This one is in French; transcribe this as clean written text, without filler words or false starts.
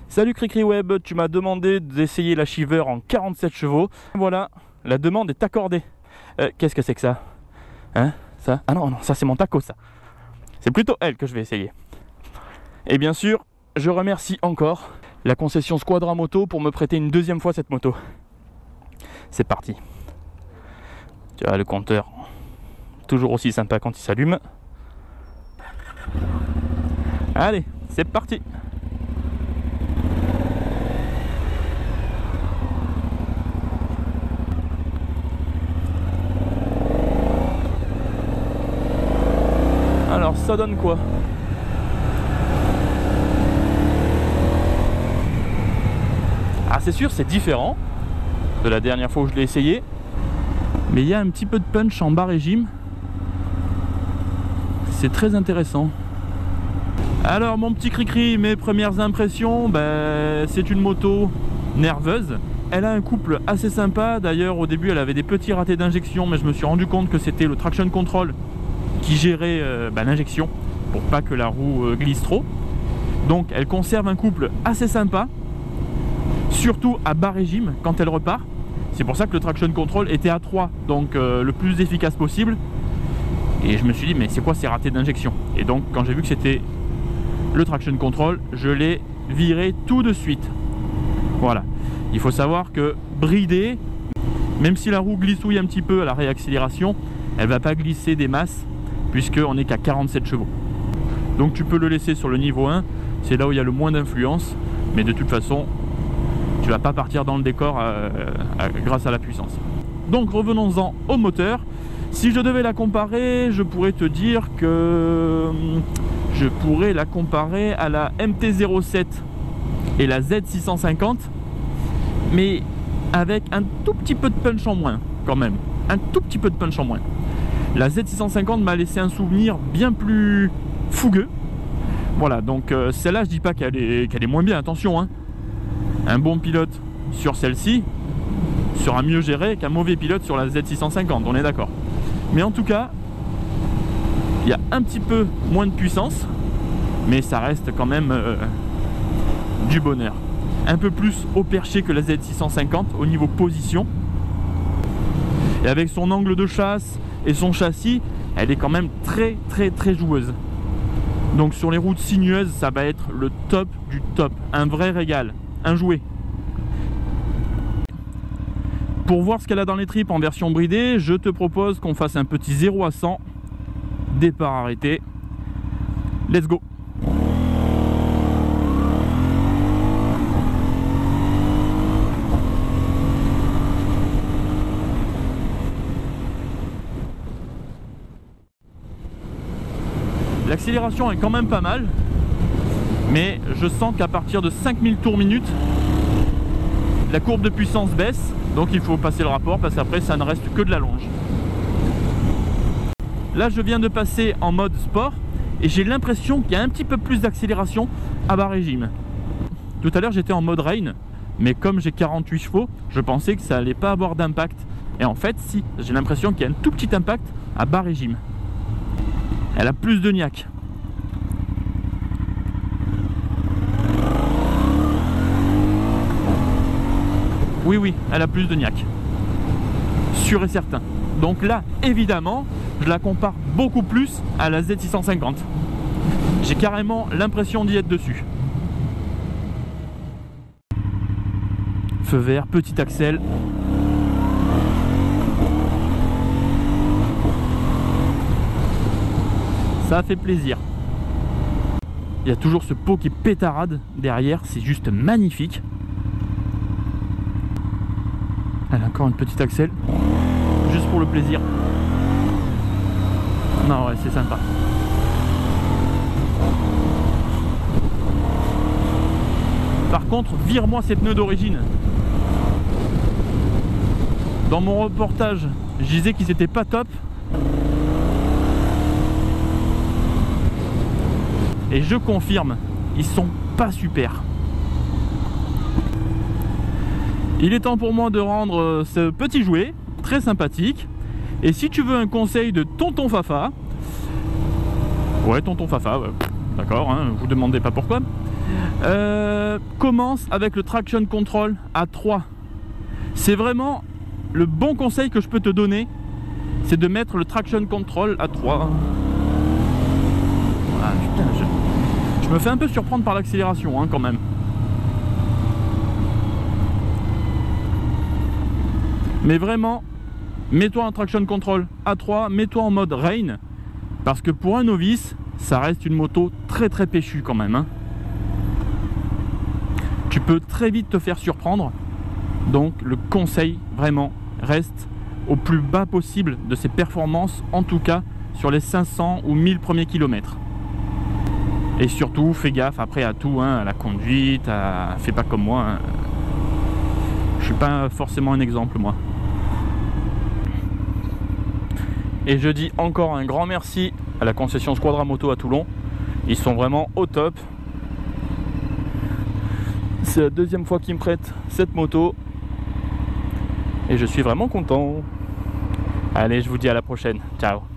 Salut Cricri Web, tu m'as demandé d'essayer la Shiver en 47 chevaux. Voilà, la demande est accordée. Qu'est-ce que c'est que ça? Hein? Ça? Ah non, non, ça c'est mon taco ça. C'est plutôt elle que je vais essayer. Et bien sûr, je remercie encore la concession Squadra Moto pour me prêter une deuxième fois cette moto. C'est parti. Tu vois le compteur, toujours aussi sympa quand il s'allume. Allez, c'est parti. Alors ça donne quoi? Ah c'est sûr c'est différent de la dernière fois où je l'ai essayé, mais il y a un petit peu de punch en bas régime. C'est très intéressant. Alors mon petit Cricri, mes premières impressions, c'est une moto nerveuse. Elle a un couple assez sympa. D'ailleurs au début elle avait des petits ratés d'injection, mais je me suis rendu compte que c'était le traction control qui gérait l'injection pour pas que la roue glisse trop. Donc elle conserve un couple assez sympa, surtout à bas régime quand elle repart. C'est pour ça que le traction control était à 3, donc le plus efficace possible. Et je me suis dit mais c'est quoi ces ratés d'injection? Et donc quand j'ai vu que c'était le traction control, je l'ai viré tout de suite. Voilà, il faut savoir que bridée, même si la roue glissouille un petit peu à la réaccélération, elle va pas glisser des masses puisqu'on n'est qu'à 47 chevaux. Donc tu peux le laisser sur le niveau 1, c'est là où il y a le moins d'influence, mais de toute façon tu vas pas partir dans le décor grâce à la puissance. Donc revenons-en au moteur. Si je devais la comparer, je pourrais te dire que je pourrais la comparer à la MT-07 et la Z650, mais avec un tout petit peu de punch en moins quand même, un tout petit peu de punch en moins. La Z650 m'a laissé un souvenir bien plus fougueux. Voilà, donc celle-là je dis pas qu'elle est moins bien, attention hein. Un bon pilote sur celle-ci sera mieux géré qu'un mauvais pilote sur la Z650, on est d'accord. Mais en tout cas, il y a un petit peu moins de puissance, mais ça reste quand même du bonheur. Un peu plus au perché que la Z650 au niveau position. Et avec son angle de chasse et son châssis, elle est quand même très joueuse. Donc sur les routes sinueuses, ça va être le top du top. Un vrai régal, un jouet. Pour voir ce qu'elle a dans les tripes en version bridée, je te propose qu'on fasse un petit 0 à 100. Départ arrêté. Let's go. L'accélération est quand même pas mal, mais je sens qu'à partir de 5000 tours minute, la courbe de puissance baisse, donc il faut passer le rapport parce qu'après ça ne reste que de la longe. Là je viens de passer en mode sport et j'ai l'impression qu'il y a un petit peu plus d'accélération à bas régime. Tout à l'heure j'étais en mode rain, mais comme j'ai 48 chevaux, je pensais que ça allait pas avoir d'impact. Et en fait si, j'ai l'impression qu'il y a un tout petit impact à bas régime. Elle a plus de niaque. Oui, elle a plus de niaque. Sûr et certain. Donc là, évidemment, je la compare beaucoup plus à la Z650. J'ai carrément l'impression d'y être dessus. Feu vert, petit axel. Ça fait plaisir. Il y a toujours ce pot qui pétarade derrière, c'est juste magnifique. Elle a encore une petite axelle, juste pour le plaisir. Non ouais, c'est sympa. Par contre, vire-moi ces pneus d'origine. Dans mon reportage, je disais qu'ils étaient pas top. Et je confirme, ils sont pas super. Il est temps pour moi de rendre ce petit jouet très sympathique. Et si tu veux un conseil de tonton Fafa, ouais tonton Fafa, ouais, d'accord, hein, vous demandez pas pourquoi, commence avec le traction control à 3. C'est vraiment le bon conseil que je peux te donner, c'est de mettre le traction control à 3. Ah, putain, je me fais un peu surprendre par l'accélération hein, quand même. Mais vraiment, mets-toi en traction control à 3, mets-toi en mode rain, parce que pour un novice, ça reste une moto très très péchue quand même. Hein. Tu peux très vite te faire surprendre, donc le conseil vraiment reste au plus bas possible de ses performances, en tout cas sur les 500 ou 1000 premiers kilomètres. Et surtout, fais gaffe après à tout, hein, à la conduite, fais pas comme moi. Hein. Je suis pas forcément un exemple, moi. Et je dis encore un grand merci à la concession Squadra Moto à Toulon. Ils sont vraiment au top. C'est la deuxième fois qu'ils me prêtent cette moto. Et je suis vraiment content. Allez, je vous dis à la prochaine. Ciao.